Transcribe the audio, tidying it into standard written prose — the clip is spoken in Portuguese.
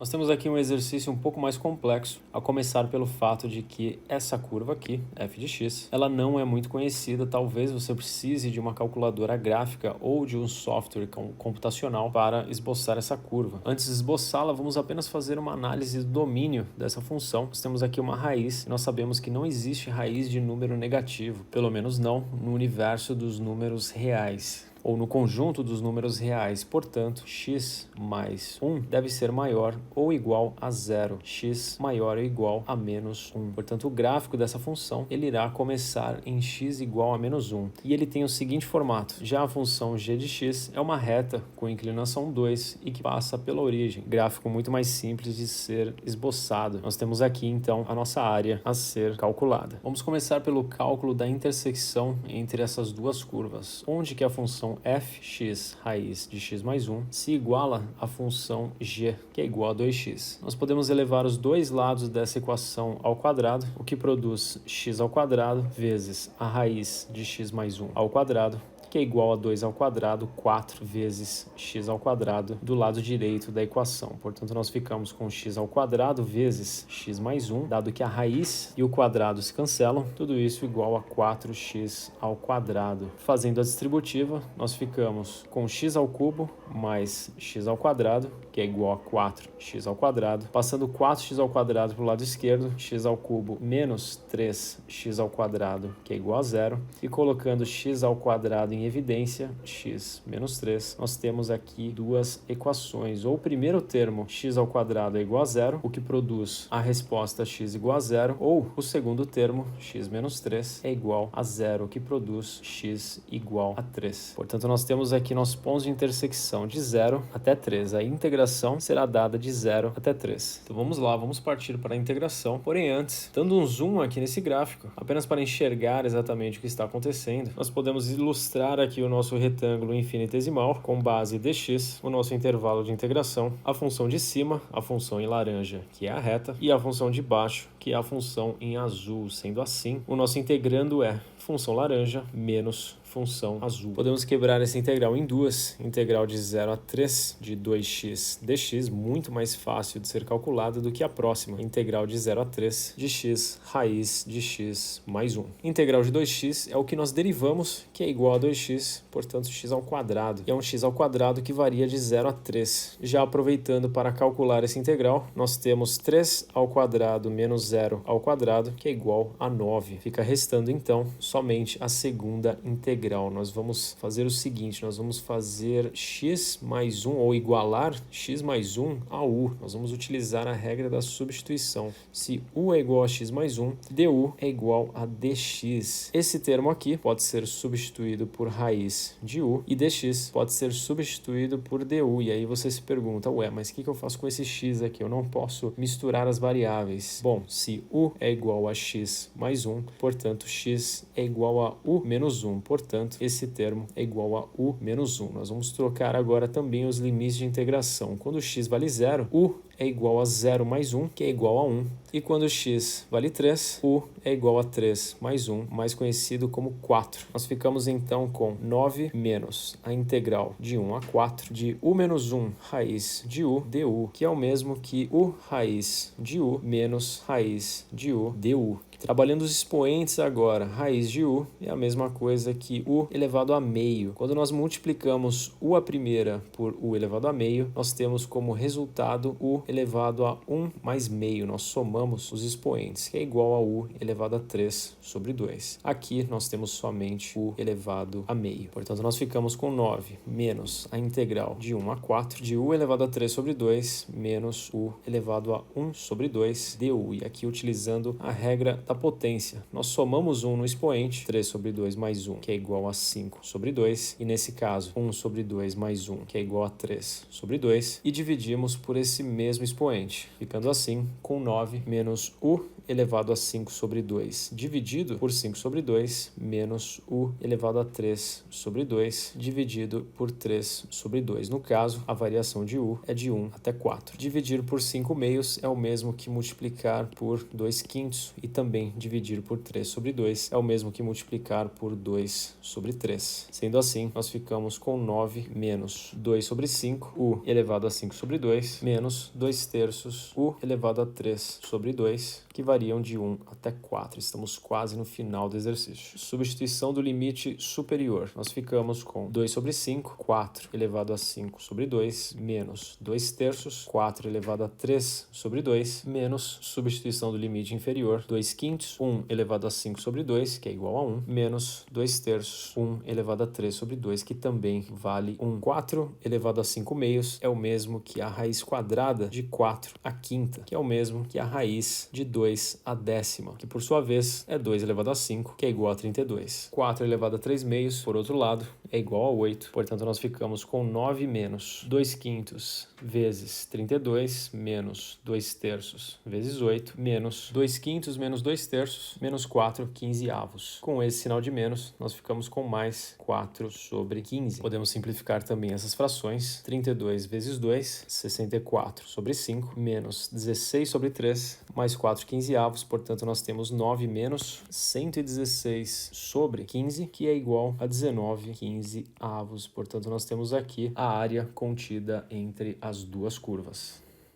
Nós temos aqui um exercício um pouco mais complexo, a começar pelo fato de que essa curva aqui, f de x, ela não é muito conhecida. Talvez você precise de uma calculadora gráfica ou de um software computacional para esboçar essa curva. Antes de esboçá-la, vamos apenas fazer uma análise do domínio dessa função. Nós temos aqui uma raiz e nós sabemos que não existe raiz de número negativo, pelo menos não no universo dos números reais, ou no conjunto dos números reais. Portanto, x mais 1 deve ser maior ou igual a zero, x maior ou igual a menos 1. Portanto, o gráfico dessa função ele irá começar em x igual a menos 1. E ele tem o seguinte formato: já a função g de x é uma reta com inclinação 2 e que passa pela origem. Gráfico muito mais simples de ser esboçado. Nós temos aqui, então, a nossa área a ser calculada. Vamos começar pelo cálculo da intersecção entre essas duas curvas, onde que a função fx raiz de x mais 1 se iguala à função g, que é igual a 2x. Nós podemos elevar os dois lados dessa equação ao quadrado, o que produz x ao quadrado vezes a raiz de x mais 1 ao quadrado, que é igual a 2 ao quadrado, 4 vezes x ao quadrado do lado direito da equação. Portanto, nós ficamos com x ao quadrado vezes x mais 1, dado que a raiz e o quadrado se cancelam, tudo isso igual a 4x ao quadrado. Fazendo a distributiva, nós ficamos com x ao cubo mais x ao quadrado, que é igual a 4x ao quadrado. Passando 4x ao quadrado para o lado esquerdo, x ao cubo menos 3x ao quadrado, que é igual a zero. E colocando x ao quadrado em evidência, x menos 3, nós temos aqui duas equações. Ou o primeiro termo, x ao quadrado é igual a zero, o que produz a resposta x igual a zero, ou o segundo termo, x menos 3, é igual a zero, o que produz x igual a 3. Portanto, nós temos aqui nossos pontos de intersecção de 0 até 3. A integração será dada de 0 até 3. Então vamos lá, vamos partir para a integração. Porém, antes, dando um zoom aqui nesse gráfico, apenas para enxergar exatamente o que está acontecendo, nós podemos ilustrar aqui o nosso retângulo infinitesimal com base dx, o nosso intervalo de integração, a função de cima, a função em laranja, que é a reta, e a função de baixo, que é a função em azul. Sendo assim, o nosso integrando é função laranja menos função azul. Podemos quebrar essa integral em duas. Integral de 0 a 3 de 2x dx, muito mais fácil de ser calculada do que a próxima. Integral de 0 a 3 de x raiz de x mais 1. Integral de 2x é o que nós derivamos, que é igual a 2x, portanto x ao quadrado. E é um x ao quadrado que varia de 0 a 3. Já aproveitando para calcular essa integral, nós temos 3 ao quadrado menos 0 ao quadrado, que é igual a 9. Fica restando então somente a segunda integral. Nós vamos fazer o seguinte: nós vamos fazer x mais 1, ou igualar x mais 1 a u. Nós vamos utilizar a regra da substituição. Se u é igual a x mais 1, du é igual a dx. Esse termo aqui pode ser substituído por raiz de u e dx pode ser substituído por du. E aí você se pergunta, ué, mas o que eu faço com esse x aqui? Eu não posso misturar as variáveis. Bom, se u é igual a x mais 1, portanto x é igual a u menos 1. Portanto, esse termo é igual a u menos 1. Nós vamos trocar agora também os limites de integração. Quando x vale 0, u é igual a 0 mais 1, que é igual a 1. E quando x vale 3, u é igual a 3 mais 1, mais conhecido como 4. Nós ficamos então com 9 menos a integral de 1 a 4 de u menos 1 raiz de u du, que é o mesmo que u raiz de u menos raiz de u du. Trabalhando os expoentes agora, raiz de u é a mesma coisa que u elevado a meio. Quando nós multiplicamos u a primeira por u elevado a meio, nós temos como resultado u elevado a 1 mais meio. Nós somamos os expoentes, que é igual a u elevado a 3 sobre 2. Aqui nós temos somente u elevado a meio. Portanto, nós ficamos com 9 menos a integral de 1 a 4 de u elevado a 3 sobre 2 menos u elevado a 1 sobre 2 du. E aqui, utilizando a regra da potência, nós somamos 1 no expoente, 3 sobre 2 mais 1, que é igual a 5 sobre 2, e nesse caso 1 sobre 2 mais 1, que é igual a 3 sobre 2, e dividimos por esse mesmo expoente, ficando assim com 9 menos u elevado a 5 sobre 2 dividido por 5 sobre 2 menos u elevado a 3 sobre 2 dividido por 3 sobre 2. No caso, a variação de u é de 1 até 4. Dividir por 5 meios é o mesmo que multiplicar por 2 quintos, e também dividir por 3 sobre 2 é o mesmo que multiplicar por 2 sobre 3. Sendo assim, nós ficamos com 9 menos 2 sobre 5, u elevado a 5 sobre 2, menos 2 terços, u elevado a 3 sobre 2, que variam de 1 até 4. Estamos quase no final do exercício. Substituição do limite superior. Nós ficamos com 2 sobre 5, 4 elevado a 5 sobre 2, menos 2 terços, 4 elevado a 3 sobre 2, menos substituição do limite inferior, 2 quintos, 1 elevado a 5 sobre 2, que é igual a 1, menos 2 terços, 1 elevado a 3 sobre 2, que também vale 1. 4 elevado a 5 meios é o mesmo que a raiz quadrada de 4 à quinta, que é o mesmo que a raiz de 2 à décima, que por sua vez é 2 elevado a 5, que é igual a 32. 4 elevado a 3 meios, por outro lado, é igual a 8, portanto nós ficamos com 9 menos 2 quintos vezes 32, menos 2 terços vezes 8, menos 2 quintos menos 2 terços, menos 4 quinzeavos. Com esse sinal de menos, nós ficamos com mais 4 sobre 15. Podemos simplificar também essas frações. 32 vezes 2, 64 sobre 5, menos 16 sobre 3, mais 4 quinzeavos, portanto nós temos 9 menos 116 sobre 15, que é igual a 19 quinzeavos. Portanto nós temos aqui a área contida entre as duas curvas.